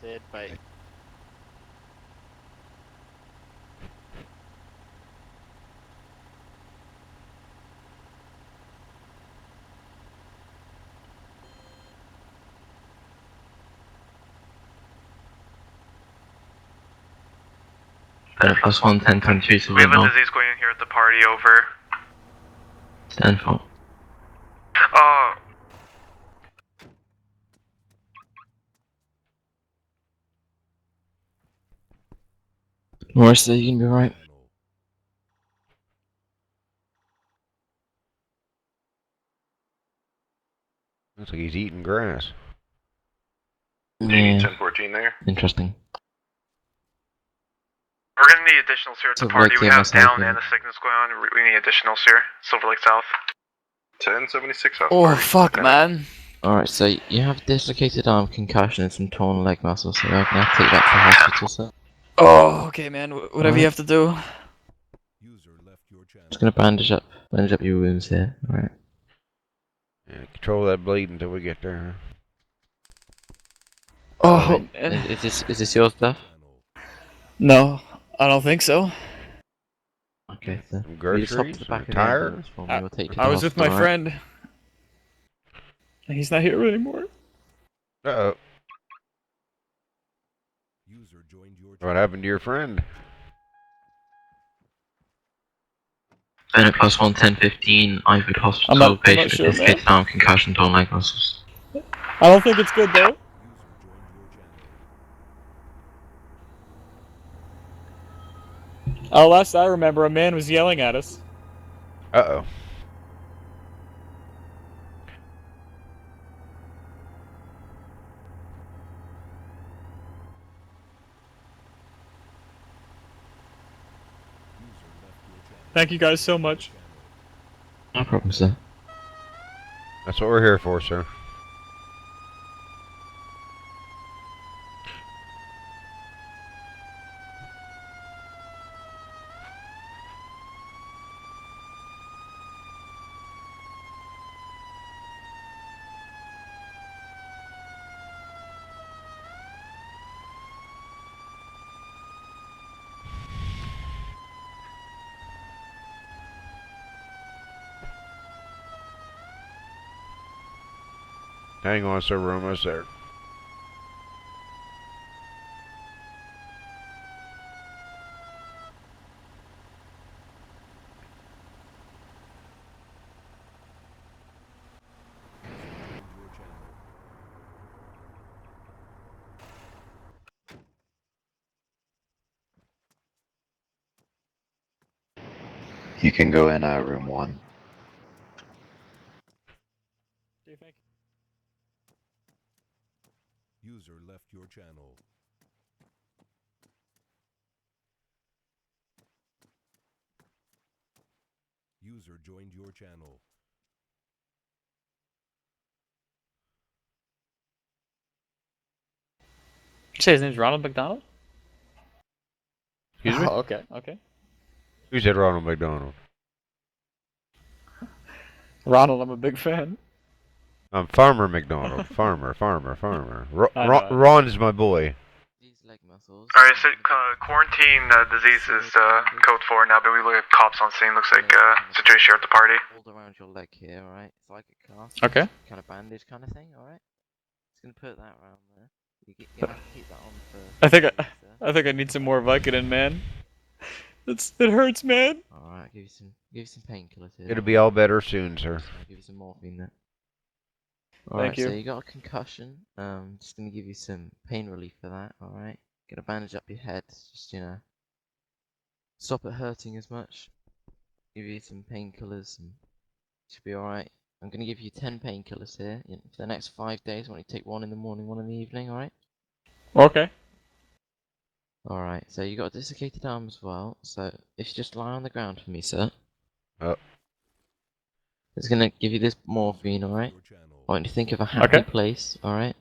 did, but... +1, 1023 to we have a disease going in here at the party, over. 10-4. Alright, so you can be right. Looks like he's eating grass. Yeah. 1014 there. Interesting. We're gonna need additionals here at the party. We have down and a sickness going on. We need additionals here. Silver Lake South. 1076 South. Oh, fuck, man. Alright, so you have dislocated arm, concussion, and some torn leg muscles, so I'm gonna take that to the hospital, sir. Oh, okay, man. Whatever you have to do. Just gonna bandage up your wounds here, alright? Yeah, control that bleed until we get there. Oh, is this your stuff? No, I don't think so. Okay, so Some you just hop groceries, to the back of the tire. ambulance for me, we'll take you to I the was with my hospital, alright? friend. He's not here anymore. Uh-oh. What happened to your friend? Bennett +1, 1015, Ivory Hospital, I'm not patient sure, with dislocated man. arm, concussion, torn leg muscles. I don't think it's good, though. Last I remember, a man was yelling at us. Uh-oh. Thank you guys so much. No problem, sir. That's what we're here for, sir. Hang on, sir, we're almost there. You can go in room 1. Do you think? User left your channel. User joined your channel. You say his name's Ronald McDonald? Excuse me? Oh, okay, okay. Who said Ronald McDonald? Ronald, I'm a big fan. I'm Farmer McDonald. Farmer. I know. Ron is my boy. These leg muscles. Alright, so quarantine disease is code 4 now, but we look at cops on scene. Looks like situation here at the party. Hold around your leg here, alright? It's like a cast. Okay. Kind of bandage kind of thing, alright? Just gonna put that around there. You have to keep that on for... I think I need some more Vicodin, man. It hurts, man. Alright, give you some painkillers here. It'll be all better soon, sir. I'll give you some morphine there. Alright, you. so you got a concussion. Just gonna give you some pain relief for that, alright? Gonna bandage up your head, just, you know, stop it hurting as much. Give you some painkillers and should be alright. I'm gonna give you 10 painkillers here. For the next 5 days, I want you to take one in the morning, one in the evening, alright? Okay. Alright, so you got a dislocated arm as well, so if you just lie on the ground for me, sir. Oh. It's gonna give you this morphine, alright? I want you to think of a happy place, alright?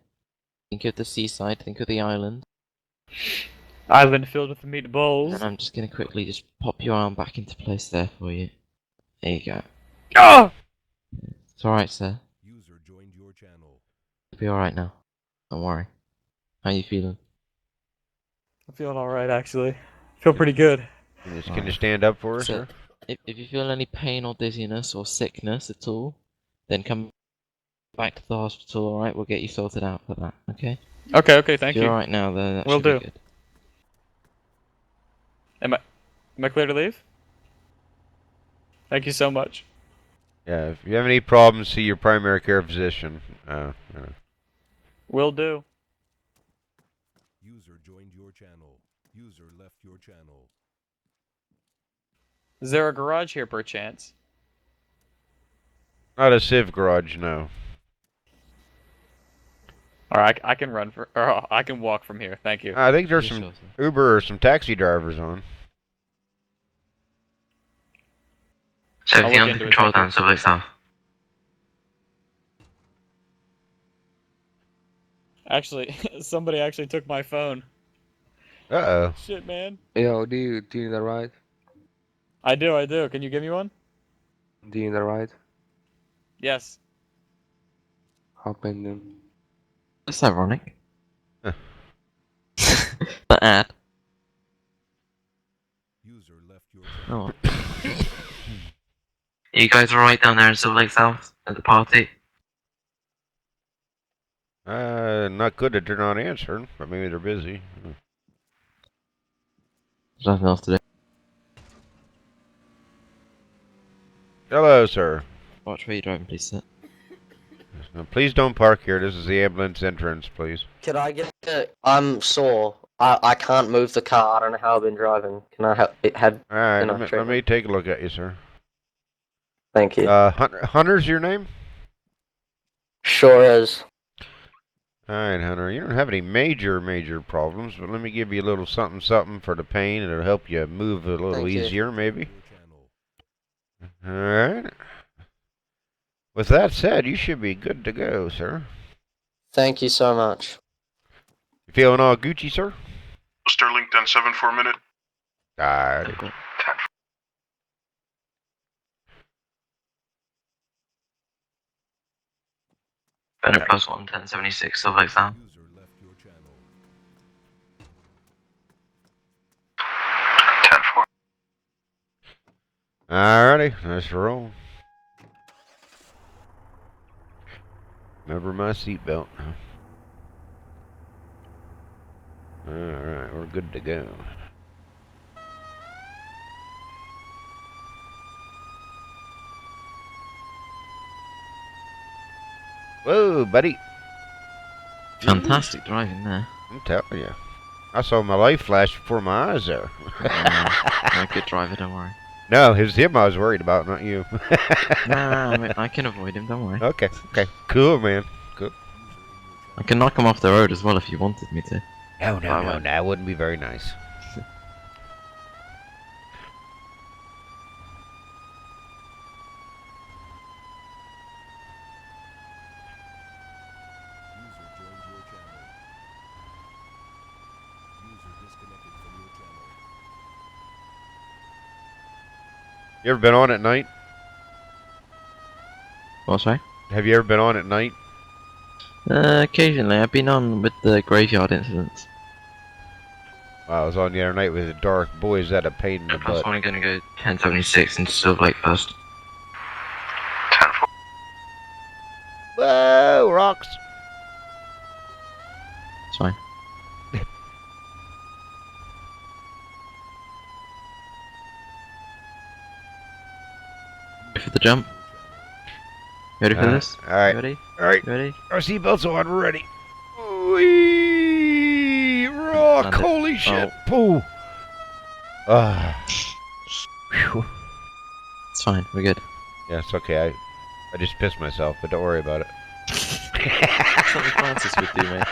Think of the seaside, think of the island. Island filled with meatballs. And I'm just gonna quickly just pop your arm back into place there for you. There you go. Ah! It's alright, sir. User joined your channel. You'll be alright now. Don't worry. How you feeling? I'm feeling alright, actually. Feel pretty good. Can you stand up for us, So, sir? if you feel any pain or dizziness or sickness at all, then come back to the hospital, alright? We'll get you sorted out for that, okay? Okay, If thank you're you. alright now, then that Will should be do. good. Am I clear to leave? Thank you so much. Yeah, if you have any problems, see your primary care physician. Will do. User joined your channel. User left your channel. Is there a garage here, perchance? Not a Civ garage, no. Alright, I can run for, or I can walk from here. Thank you. I think there's Yeah, some sure, sir. Uber or some taxi drivers on. I'll look into it. Thank you. Silver South. Actually, somebody actually took my phone. Uh-oh. Shit, man. Yo, do you need a ride? I do. Can you give me one? Do you need a ride? Yes. Hop in them. That's ironic. Huh. The ad. User left your channel. Oh. You guys alright down there in Silver Lake South at the party? Not good that they're not answering, but maybe they're busy. There's nothing else to do. Hello, sir. Watch where you're driving, please, sir. Now, please don't park here. This is the ambulance entrance, please. Could I get I'm sore. I can't move the car. I don't know how I've been driving. Can I have Alright, enough let me treatment? take a look at you, sir. Thank you. Hunter's your name? Sure is. Alright, Hunter. You don't have any major problems, but let me give you a little something for the pain. It'll help you move a little Thank you. easier, maybe. Your channel. Alright. With that said, you should be good to go, sir. Thank you so much. You feeling all Gucci, sir? Sterling 10-7 for a minute. Alright. Bennett plus 1, 1076, Silver Lake South. User left your channel. 10-4. Alrighty, let's roll. Remember my seatbelt. Alright, we're good to go. Whoa, buddy. Fantastic driving there. I'm telling you. I saw my life flash before my eyes there. I'm a good driver, don't worry. No, it was him I was worried about, not you. Nah, I can avoid him, don't worry. Okay. Cool, man. Cool. I can knock him off the road as well if you wanted me to. No, I won't. that wouldn't be very nice. User joined your channel. User disconnected from your channel. You ever been on at night? What, sorry? Have you ever been on at night? Occasionally. I've been on with the graveyard incidents. I was on the other night with the dark. Boy, is that a pain in the Plus butt. 1 gonna go 1076 into Silver Lake first. 10-4. Whoa, rocks. It's fine. Ready for the jump? Ready for this? Alright. Ready? Alright. Ready? Our seatbelts on. We're ready. Whee! Rock! Land it. Holy shit! Pooh! Whew. It's fine. We're good. Yeah, it's okay. I just pissed myself, but don't worry about it. That's what Francis would do, mate.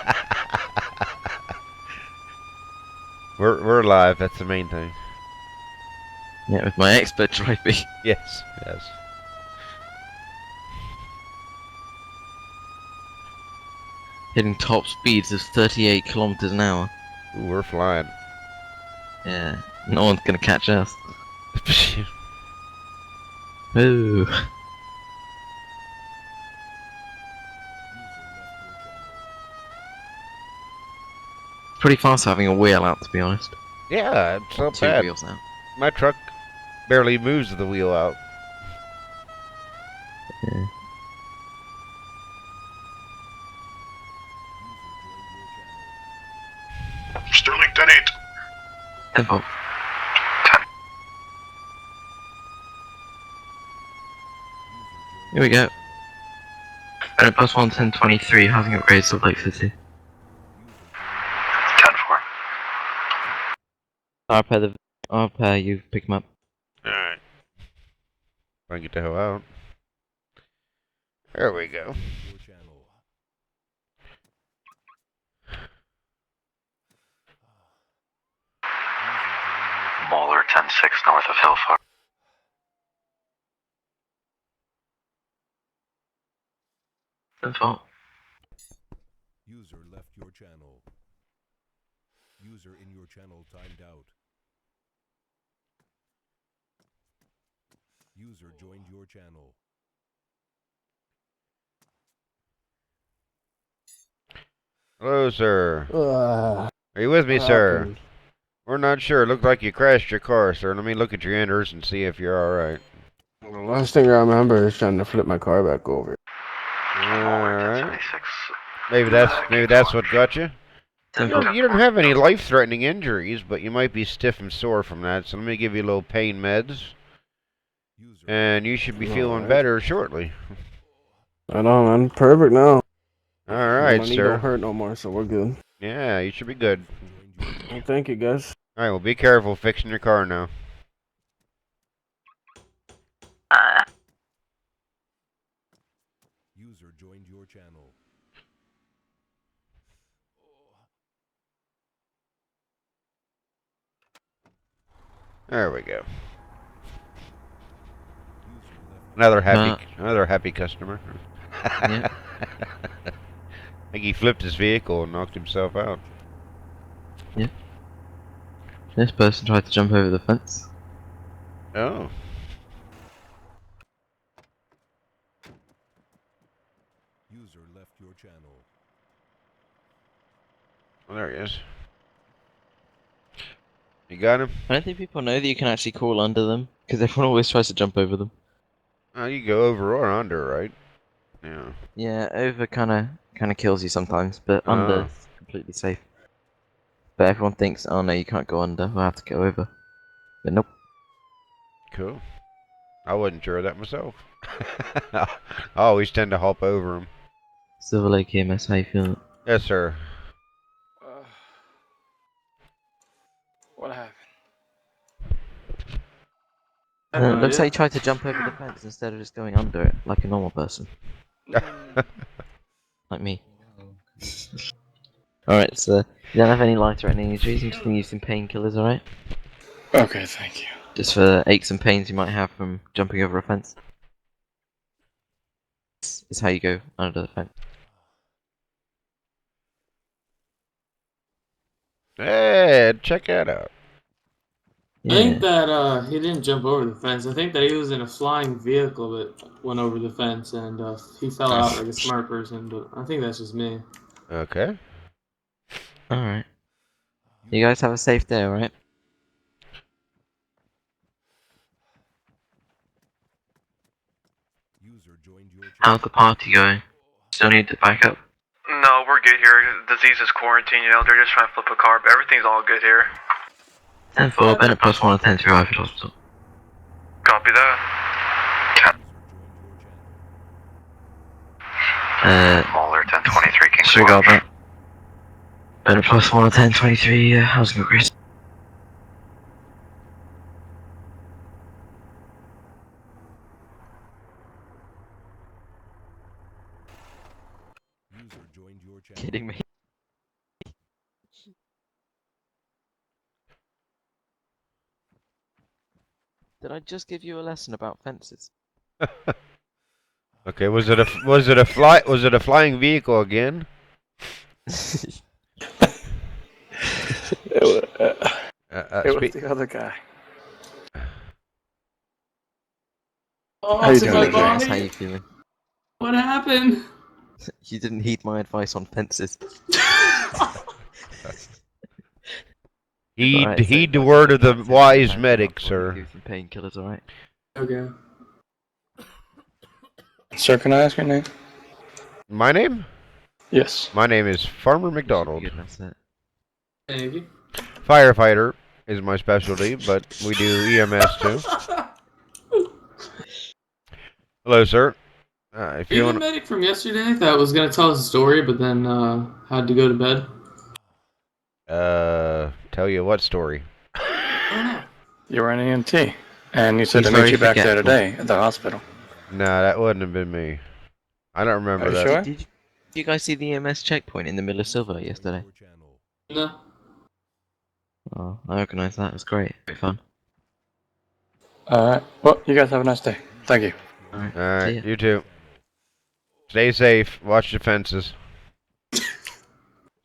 We're alive. That's the main thing. Yeah, with my expert driving. Yes. Hitting top speeds of 38 kilometers an hour. Ooh, we're flying. Yeah, no one's gonna catch us. Ooh. Pretty fast having a wheel out, to be honest. Yeah, it's not Two bad. wheels out. My truck barely moves the wheel out. Yeah. Sterling, 10-8. 10-4. Here we go. And plus 1, 10, 23, housing upgrades to Lake City. 10-4. I'll repair you, pick him up. Alright. If I can get the hell out. There we go. Your channel. Mauler 10-6 north of Hillfire. Default. User left your channel. User in your channel timed out. User joined your channel. Hello, sir. Are you with me, sir? We're not sure. Looked like you crashed your car, sir. Let me look at your innards and see if you're alright. The last thing I remember is trying to flip my car back over. Alright. Maybe that's what got you? You don't have any life-threatening injuries, but you might be stiff and sore from that, so let me give you a little pain meds. And you should be feeling better shortly. I know, man. Perfect now. Alright, My knee sir. don't hurt no more, so we're good. Yeah, you should be good. Well, thank you, guys. Alright, well, be careful fixing your car now. User joined your channel. There we go. User left. Another happy customer. Yeah. I think he flipped his vehicle and knocked himself out. This person tried to jump over the fence. Oh. User left your channel. Well, there he is. You got him? I don't think people know that you can actually crawl under them, because everyone always tries to jump over them. Oh, you go over or under, right? Yeah. Yeah, over kinda kills you sometimes, but under Oh. is completely safe. But everyone thinks, oh no, you can't go under, we'll have to go over. But nope. Cool. I wasn't sure of that myself. I always tend to hop over them. Silver Lake EMS, how you feeling? Yes, sir. What happened? It looks like you tried to jump over the fence instead of just going under it, like a normal person. Like me. Alright, so you don't have any life-threatening injuries, you just need some painkillers, alright? Okay, thank you. Just for aches and pains you might have from jumping over a fence. This is how you go under the fence. Hey, check that out. Yeah. I think that he didn't jump over the fence. I think that he was in a flying vehicle that went over the fence and he fell out like a smart person, but I think that's just me. Okay. Alright. You guys have a safe day, alright? User joined your channel. How's the party going? Still need to back up? No, we're good here. Disease is quarantine, you know, they're just trying to flip a car, but everything's all good here. 10-4, Bennett plus 1 and 10-3 Rifle Hospital. Copy that. Mauler 10-23 King Disregard Squad. that. Bennett plus 1 and 10-23 housing upgrades. User joined your channel. Kidding me? Did I just give you a lesson about fences? Okay, was it a flying vehicle again? It was the other guy. Oh, How you so doing, my Nick? Yes, how body? you feeling? What happened? You didn't heed my advice on fences. Heed the word of the wise medic, sir. Give some painkillers, alright? Okay. Sir, can I ask your name? My name? Yes. My name is Farmer McDonald. Good, that's it. Thank you. Firefighter is my specialty, but we do EMS too. Hello, sir. If Are you you the want, medic from yesterday that was gonna tell us a story, but then had to go to bed? tell you what story? I don't know. You were an EMT, and you said He's to meet very you back there forgetful. today at the hospital. No, that wouldn't have been me. I don't remember Are you that. sure? Did you guys see the EMS checkpoint in the middle of Silver yesterday? No. Oh, I recognise that. It was great. Very fun. Alright. Well, you guys have a nice day. Thank you. Alright. Alright, you too. Stay safe. Watch the fences.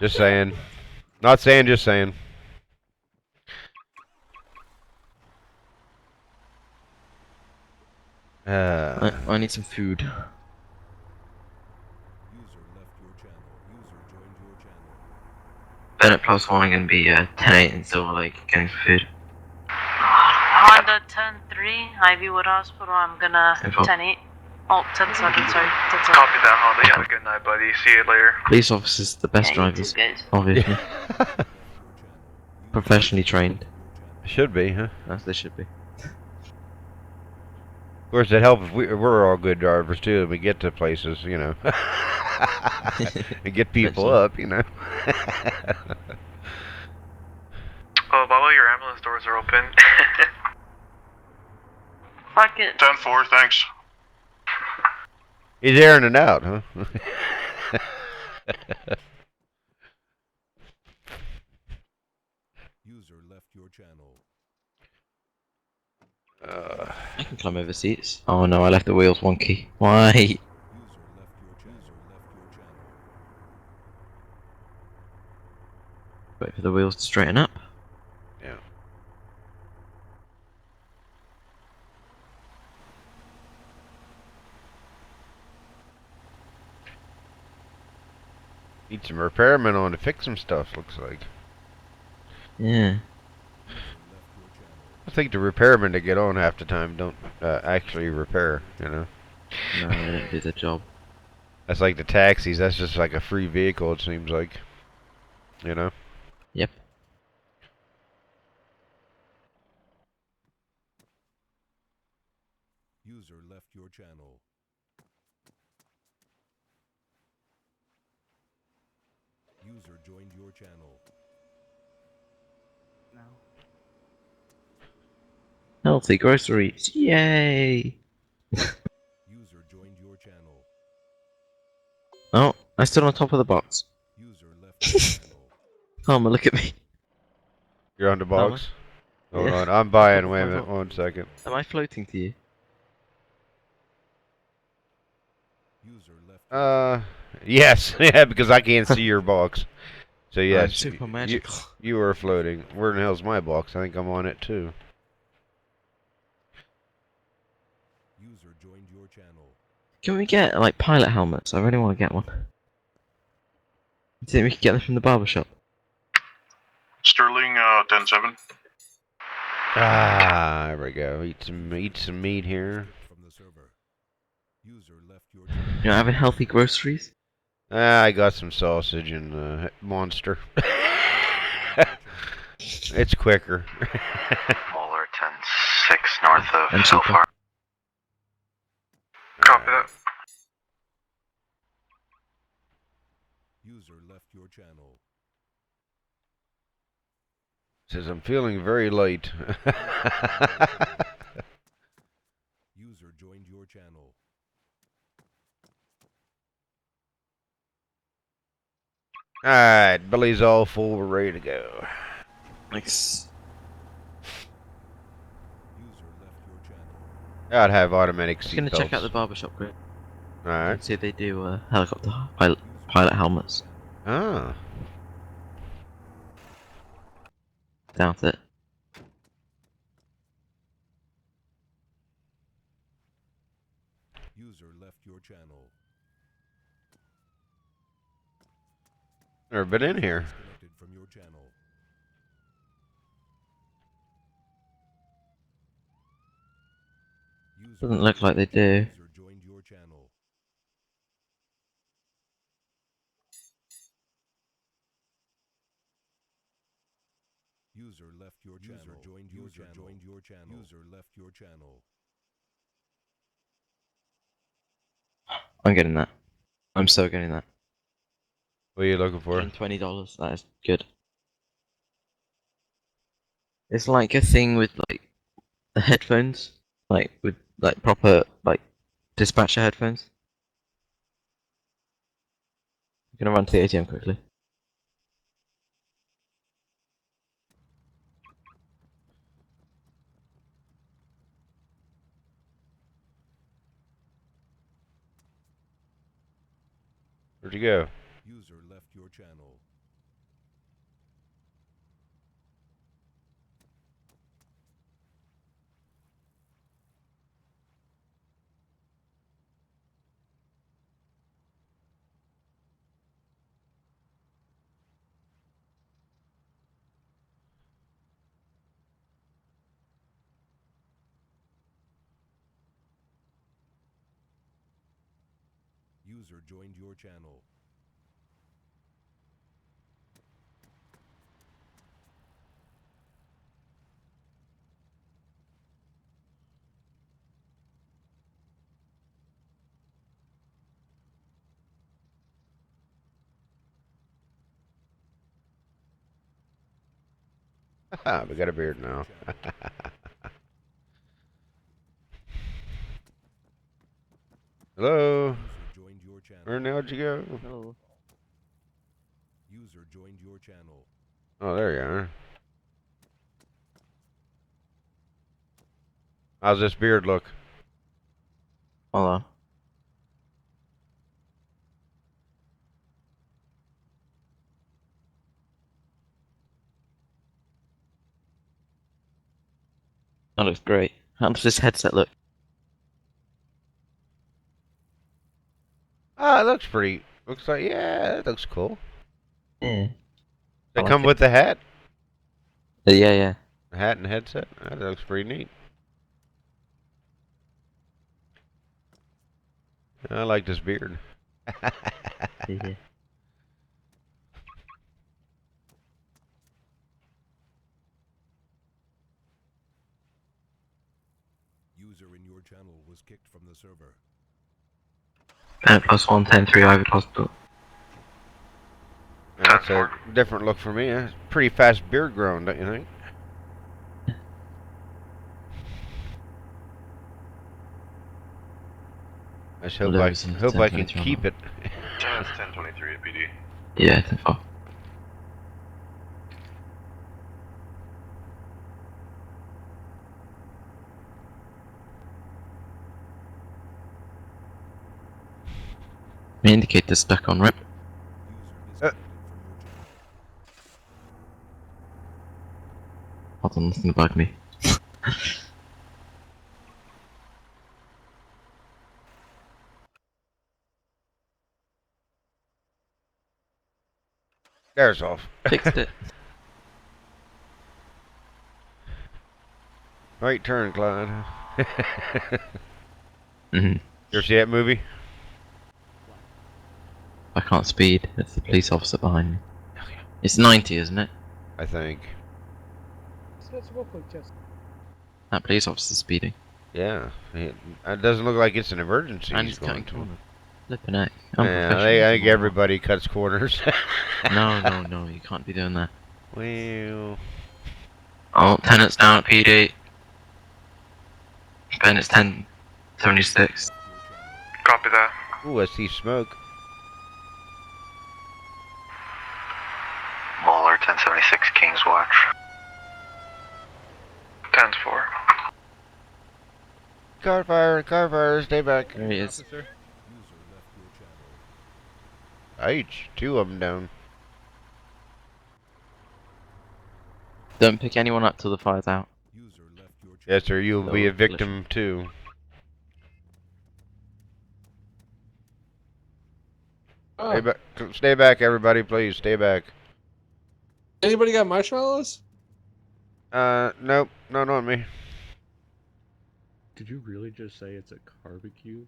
Just saying. Not saying, just saying. I need some food. Bennett plus 1 going to be 10-8 in Silver Lake getting some food. Honda 10-3, Ivywood Hospital, I'm gonna 10-8. Oh, 10-7, sorry. 10-7. Copy that, Honda. You have a good night, buddy. See you later. Police officers, the best Yeah, you drivers, too, guys. obviously. Professionally trained. Should be, huh? As they should be. Of course, it helps if we're all good drivers too. And we get to places, you know, and get people up, you know. Oh, by the way, your ambulance doors are open. Fuck it. 10-4, thanks. He's airing it out, huh? User left your channel. I can climb over seats. Oh no, I left the wheels wonky. Why? Wait for the wheels to straighten up. Yeah. Need some repairmen on to fix some stuff, looks like. Yeah. I think the repairmen that get on half the time don't actually repair, you know. No, they don't do their job. That's like the taxis, that's just like a free vehicle, it seems like. You know? Yep. User left your channel. User joined your channel. Healthy groceries. Yay! User joined your channel. Oh, I stood on top of the box. User left your channel. Palmer, look at me. You're on the box? Hold Yeah. on, I'm buying, wait a minute, 1 second. Am I floating to you? User left. Yes, yeah, because I can't see your box. So I'm yes, super magical. you are floating. Where in the hell's my box? I think I'm on it too. User joined your channel. Can we get, like, pilot helmets? I really want to get one. You think we could get them from the barber shop? Sterling, 10-7. Ah, there we go. Eat some meat here. From the server. User left your You know, having healthy groceries? Ah, I got some sausage and Monster. It's quicker. Molar 10-6 north of And Hill cheaper. Farm. Copy that. User left your channel. Says I'm feeling very light. User joined your channel. Alright, belly's all full, we're ready to go. Nice. User left your channel. I'd have automatic Just gonna seatbelts. check out the barber shop grid. Alright. See if they do helicopter pilot helmets. Ah. Doubt it. User left your channel. Never been in here. Disconnected from your channel. Doesn't look like they do. User joined your channel. User left your channel. User joined your channel. User left your channel. I'm getting that. I'm so getting that. What are you looking for? $20. That is good. It's like a thing with like the headphones, like with like proper like dispatcher headphones. I'm gonna run to the ATM quickly. Where'd you go? User left your channel. User joined your channel. We got a beard now. Hello? User joined your channel. Where now would you go? Hello. User joined your channel. Oh, there you are. How's this beard look? Hold on. That looks great. How does this headset look? Ah, it looks pretty. Looks like, yeah, that looks cool. Yeah. They I come like with the hat? Yeah, yeah. The hat and headset? That looks pretty neat. I like this beard. Yeah. User in your channel was kicked from the server. +110 Ivy Hospital. That's a different look for me. It's pretty fast beard growing, don't you think? I just hope I can keep it. Yeah, it's 1023 at PD. Yeah, 10-4. The indicator's stuck on, right? Hold on, nothing about me. There's off. Fixed it. Right turn, Clyde. Mm-hmm. You ever see that movie? I can't speed. There's the police officer behind me. It's 90, isn't it? I think. That police officer's speeding. Yeah. It doesn't look like it's an emergency. And he's he's going cutting to. corners. Flipping heck. Yeah, I think everybody cuts corners. No, you can't be doing that. Well. Oh, tenant's down at PD. Ben, it's 1076. Copy that. Ooh, I see smoke. Mauler 1076 King's Watch. 10-4. Car fire, stay back. There he is. H, two of them down. Don't pick anyone up till the fire's out. Yes, sir, you'll be a victim too. Stay back, everybody, please, stay back. Anybody got marshmallows? Nope, not on me. Did you really just say it's a barbecue?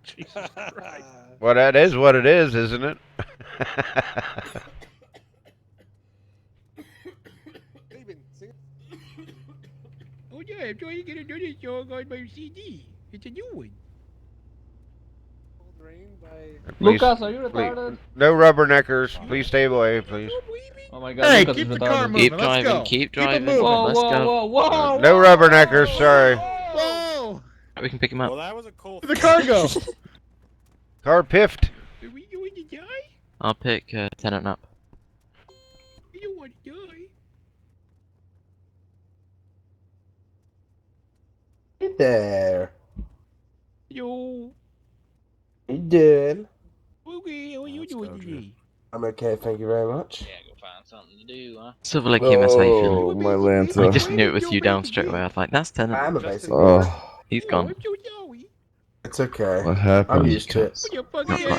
Jesus Christ. Well, that is what it is, isn't it? Oh yeah, I'm trying to get another song on my CD. It's a new one. Please, Lucas, are you please, retarded? no rubberneckers. Please stay away, please. Oh my god, Hey, Lucas keep is the car retarded. moving. Let's go. Keep Keep it driving. moving. Whoa, Let's whoa, go. whoa, whoa! No rubberneckers, sorry. Whoa! We can pick him up. Well, that was a cool. Where'd the car go? Car piffed. Are we going to die? I'll pick Tenant up. I don't want to die. Hey there. Yo. How you doing? Okay, how are you doing today? I'm okay, thank you very much. Go find something to do, huh? Silver Lake US, how you feeling? Oh, my Lancer. I just knew it was you down straight away. I was like, that's Tenant. I'm a basic. He's gone. It's okay. What happened? I'm used to it. Not quite sure.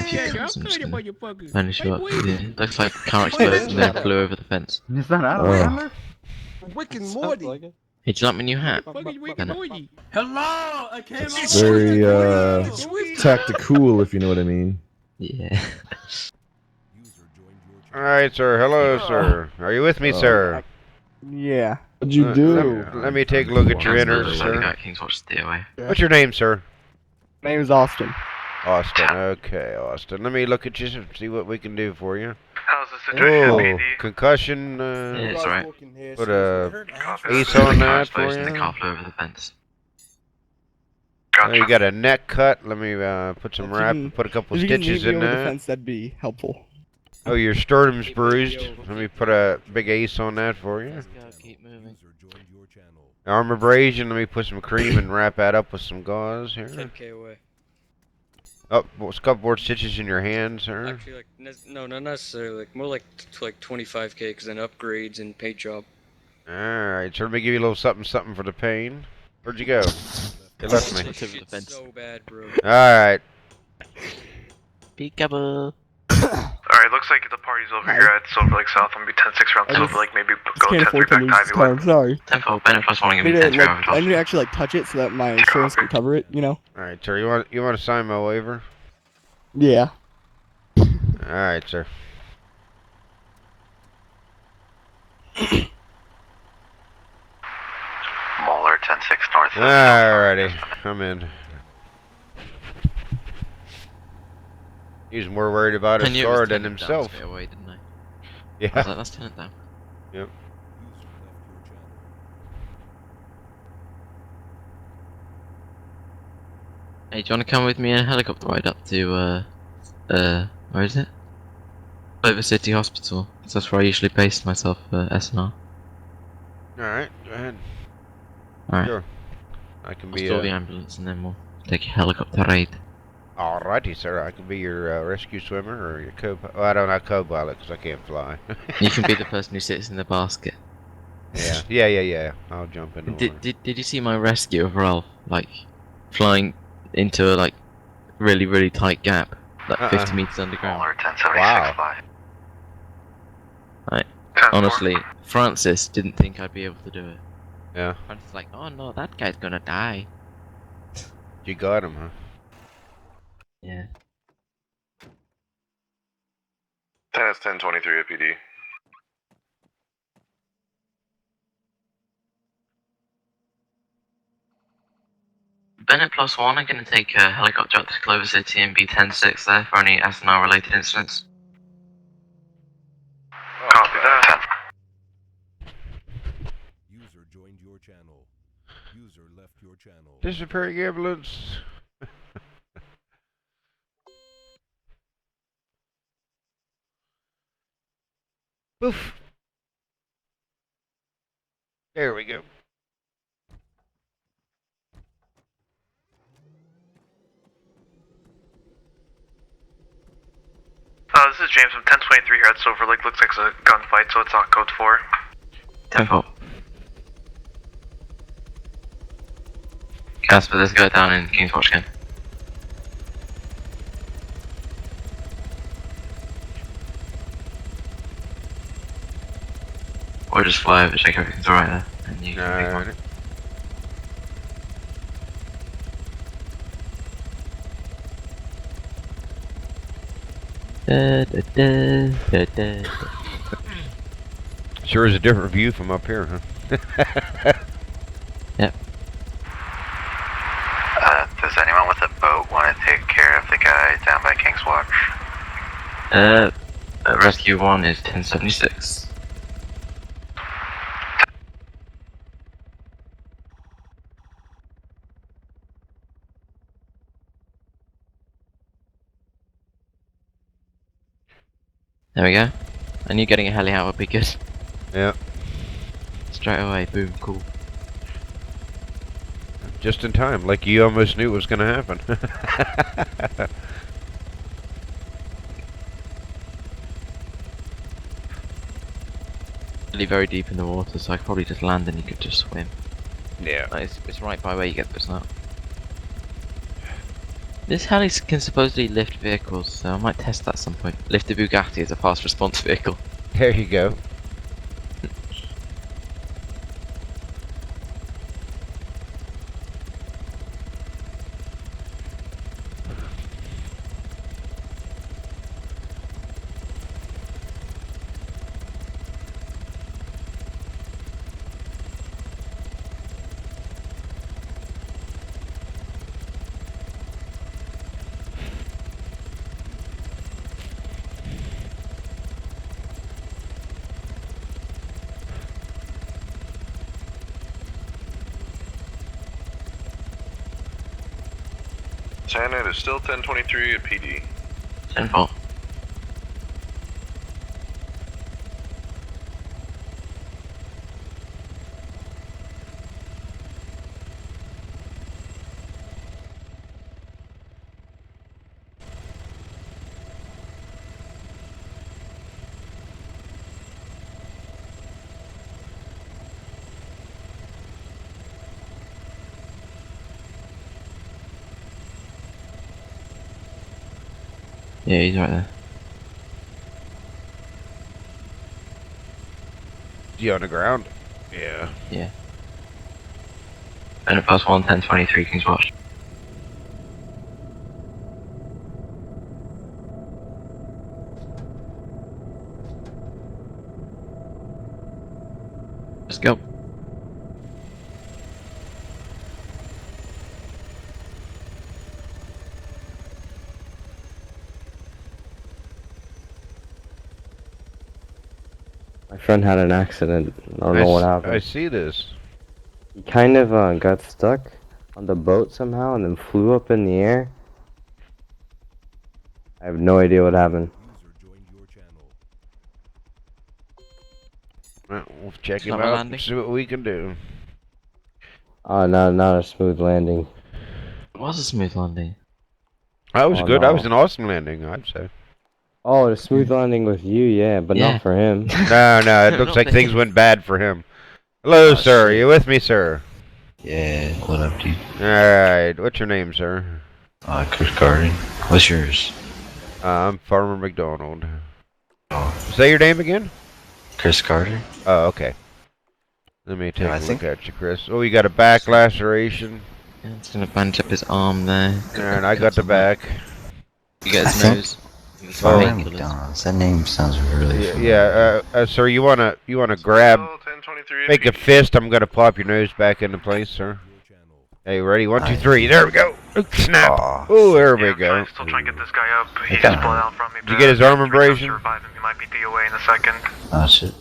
Only sure. Yeah, looks like the car exploded and then flew over the fence. Is that Adam? Rick and Morty. Hey, did you like my new hat? Hello, I came Very tactical, if you know what I mean. Yeah. Alright, sir. Hello, sir. Are you with me, sir? Yeah. What'd you do? Let me take a look at your innards, sir. King's Watch, stay away. What's your name, sir? My name is Austin. Austin. Okay, Austin. Let me look at you and see what we can do for you. How's the situation, Oh, BD? concussion. Yeah, it's alright. Put a ace on that for And the car you. flew over the fence. You got a neck cut. Let me put some wrap. Put a couple If you can stitches leave me in over the that. fence, that'd be helpful. Oh, your sternum's bruised. Let me put a big ace on that for you. Let's go, keep moving. Arm abrasion. Let me put some cream and wrap that up with some gauze here. 10k away. Oh, a couple more stitches in your hand, sir. Actually, like, no, not necessarily. Like, more like 25k, because then upgrades and paint job. Alright, so let me give you a little something something for the pain. Where'd you go? You left me. It's so bad, bro. Alright. Peekaboo. Alright, looks like the party's over here at Silver Lake South. I'm gonna be 10-6 around Silver Lake. Maybe go Can't 10-3 afford to back lose to this car, I'm Ivywood. sorry. 10-4, Bennett plus 1, give me I 10 need to actually touch it so that my insurance can cover it, you know? Alright, sir, you want to sign my waiver? Yeah. Alright, sir. Molar 10-6 north. Alrighty, I'm in. He's more worried about his car than himself. Away, didn't I? Yeah. I was like, let's turn it down. Yep. Hey, do you want to come with me in a helicopter ride up to, where is it? Clover City Hospital. 'Cause that's where I usually base myself for SNR. Alright, go ahead. Alright. Sure. I can I'll be store the ambulance and then we'll take a helicopter ride. Alrighty, sir. I can be your rescue swimmer or your co-pilot. Well, I don't know co-pilot because I can't fly. You can be the person who sits in the basket. Yeah. I'll jump in. Did you see my rescue of Ralph? Like, flying into a, like, really tight gap. Like, 50 meters underground. Molar 10-76 Wow. fly. Right. Honestly, Francis didn't think I'd be able to do it. Yeah. Francis was like, oh no, that guy's gonna die. You got him, huh? Yeah. Tennis 10-23 APD. Bennett plus 1, I'm gonna take a helicopter up to Clover City and be 10-6 there for any SNR related incidents. Copy that. User joined your channel. User left your channel. Disappearing ambulance. Oof. There we go. This is James from 1023 here at Silver Lake. Looks like it's a gunfight, so it's not code 4. 10-4. Casper, there's a guy down in King's Watch again. Or just fly over, check everything's alright there. And you can pick one. Sure is a different view from up here, huh? Yep. Does anyone with a boat want to take care of the guy down by King's Watch? Rescue 1 is 1076. There we go. I knew getting a heli out would be good. Yeah. Straight away, boom, cool. Just in time, like you almost knew it was going to happen. Really very deep in the water, so I could probably just land and you could just swim. Yeah. It's right by where you get the snap. This heli can supposedly lift vehicles, so I might test that at some point. Lift a Bugatti as a fast response vehicle. There you go. Janet is still 1023 at PD. 10-4. Yeah, he's right there. Is he on the ground? Yeah. Yeah. And a +1, 1023 King's Watch. Let's go. My friend had an accident. I don't know what happened. I see this. He kind of got stuck on the boat somehow and then flew up in the air. I have no idea what happened. Well, we'll check him out and see what we can do. Oh, not a smooth landing. It was a smooth landing. That was good. No. That was an awesome landing, I'd say. Oh, the smooth landing with you, yeah, but not for him. No, it looks like things went bad for him. Hello, sir. Are you with me, sir? Yeah, what up, dude? Alright, what's your name, sir? Chris Garden. What's yours? I'm Farmer McDonald. Oh. Say your name again? Chris Carter. Oh, okay. Let me take a look at you, Chris. Oh, you got a back laceration. Yeah, it's gonna bandage up his arm there. And I got the back. You get his nose. Farmer McDonald. That name sounds really familiar. Yeah, sir, you wanna grab, make a fist. I'm gonna pop your nose back into place, sir. Hey, ready? 1, 2, 3. There we go. Snap. Oh, there we go. Still trying to get this guy up. He just bled out from me. Did you get his arm abrasion? He might be DOA in a second. Oh shit.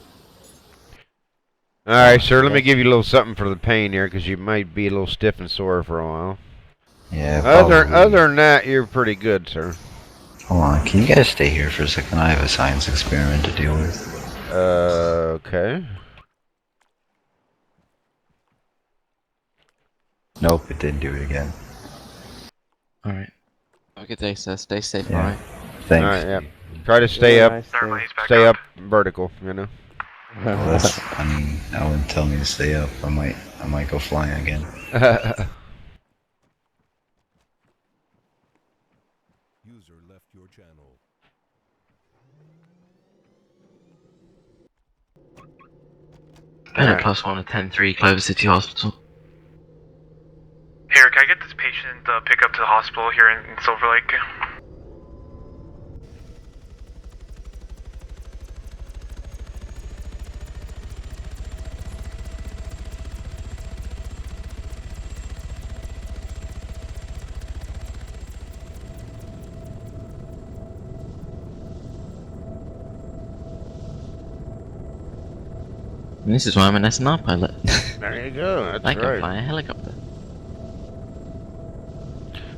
Alright, sir, let me give you a little something for the pain here, because you might be a little stiff and sore for a while. Yeah, Other than that, you're pretty good, sir. Hold on, can you guys stay here for a second? I have a science experiment to deal with. Okay. Nope, it didn't do it again. Alright. Have a good day, sir. Stay safe, Yeah. alright? Thanks. Alright, yeah. Try to stay up. Stay up vertical, you know. Well, that's, I mean, I wouldn't tell me to stay up. I might go flying again. User left your channel. And a +1 at 10-3 Clover City Hospital. Here, can I get this patient pick up to the hospital here in Silver Lake? And this is why I'm an SNR pilot. There you go. That's I can right. fly a helicopter.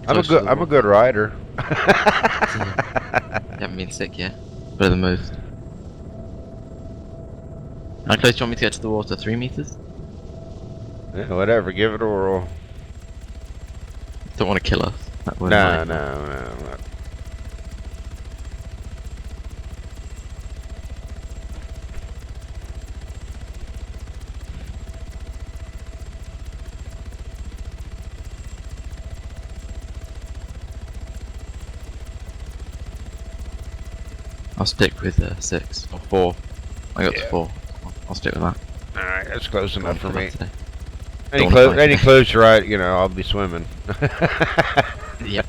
I'm a good rider. You haven't been sick yet. Better than most. How close do you want me to get to the water? 3 meters? Yeah, whatever. Give it a whirl. Don't want to kill us. No. I'll stick with 6 or 4. I got to 4. I'll stick with that. Alright, that's close enough for me. Today. Any closer, I'll be swimming. Yep.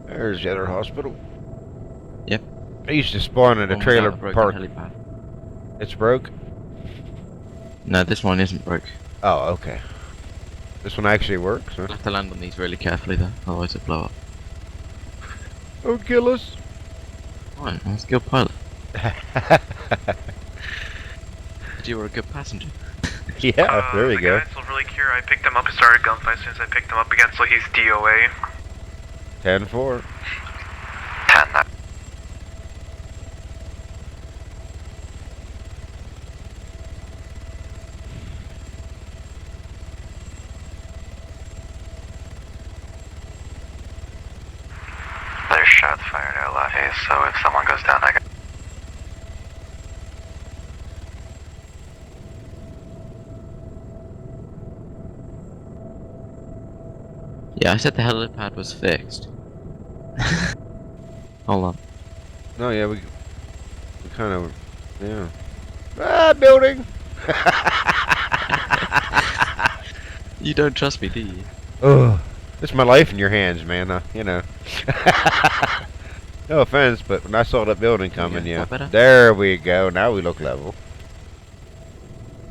There's the other hospital. Yep. I used to spawn at a trailer park. Helipad. It's broke? No, this one isn't broke. Oh, okay. This one actually works, huh? You'll have to land on these really carefully though, otherwise it'll blow up. Don't kill us. Fine, I'm a skilled pilot. You were a good passenger. Yeah, there you go. The guy's still really cure. I picked him up and started gunfight as soon as I picked him up again, so he's DOA. 10-4. 10, that. There's shots fired at Lahaye, so if someone goes down, I got. Yeah, I said the helipad was fixed. Hold on. No, yeah, we kind of, yeah. Ah, building! You don't trust me, do you? Oh, it's my life in your hands, man. No offense, but when I saw that building coming, Yeah, yeah. better? There we go. Now we look level.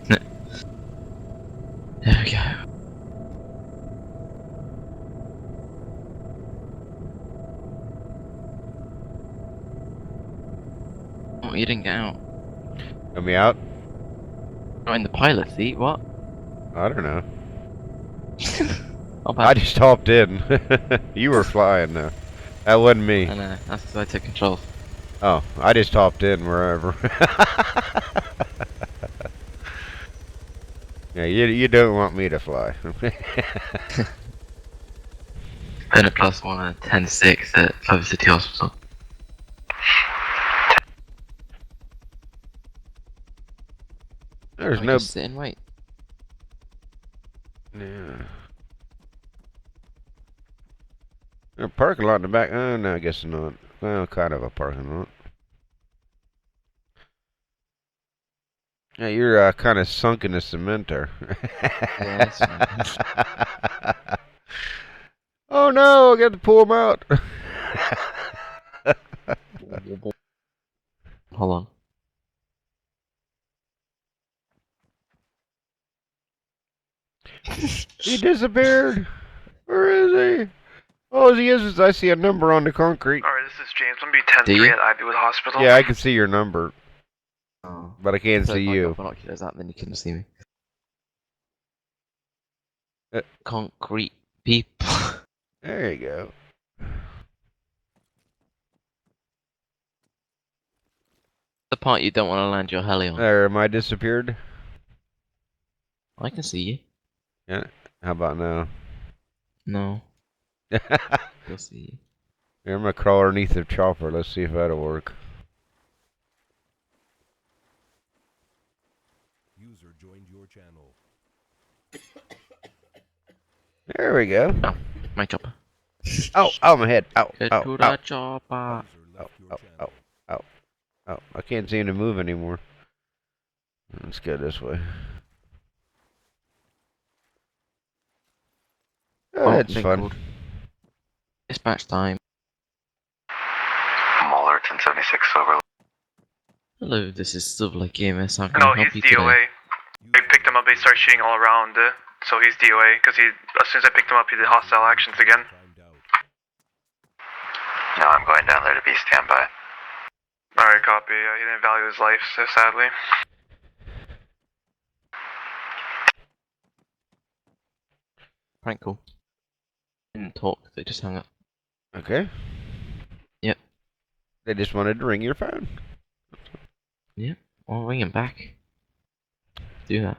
There we go. Oh, you didn't get out. Let me out? Not in the pilot seat, what? I don't know. Oh, I just hopped in. You were flying though. That wasn't me. I know, that's because I took control. Oh, I just hopped in wherever. Yeah, you don't want me to fly. Been a +1 and 10-6 at Clover City Hospital. There's We no. just sit and wait. Yeah. A parking lot in the back. Oh no, I guess not. Well, kind of a parking lot. Yeah, you're kind of sunk in the cement there. Yeah, Oh no, I got to pull him out. Hold on. He disappeared. Where is he? All he is I see a number on the concrete. Alright, this is James. I'm gonna Do be you? 10-3 at Ivywood Hospital. Yeah, I can see your number, Oh. but I can't So see if I you. got binoculars out, then you couldn't see me. Uh, Concrete people. There you go. The part you don't want to land your heli on. There, am I disappeared? I can see you. Yeah. How about now? No. You'll see you. Here, I'm gonna crawl underneath the chopper. Let's see if that'll work. User joined your channel. There we go. Oh, my chopper. Oh, my head. Ow, Get ow, to ow. the chopper. Ow, ow, ow, ow, ow. I can't seem to move anymore. Let's go this way. That's been fun. called. Dispatch time. Muller 1076 over. Hello, this is Silver Lake EMS. How can No, I help he's you DOA. today? I picked him up, he started shooting all around, so he's DOA, because as soon as I picked him up, he did hostile actions again. No, I'm going down there to be standby. Alright, copy. He didn't value his life, so sadly. Prank call. Didn't talk, they just hung up. Okay. Yep. They just wanted to ring your phone. Yep, I'll ring him back. Do that.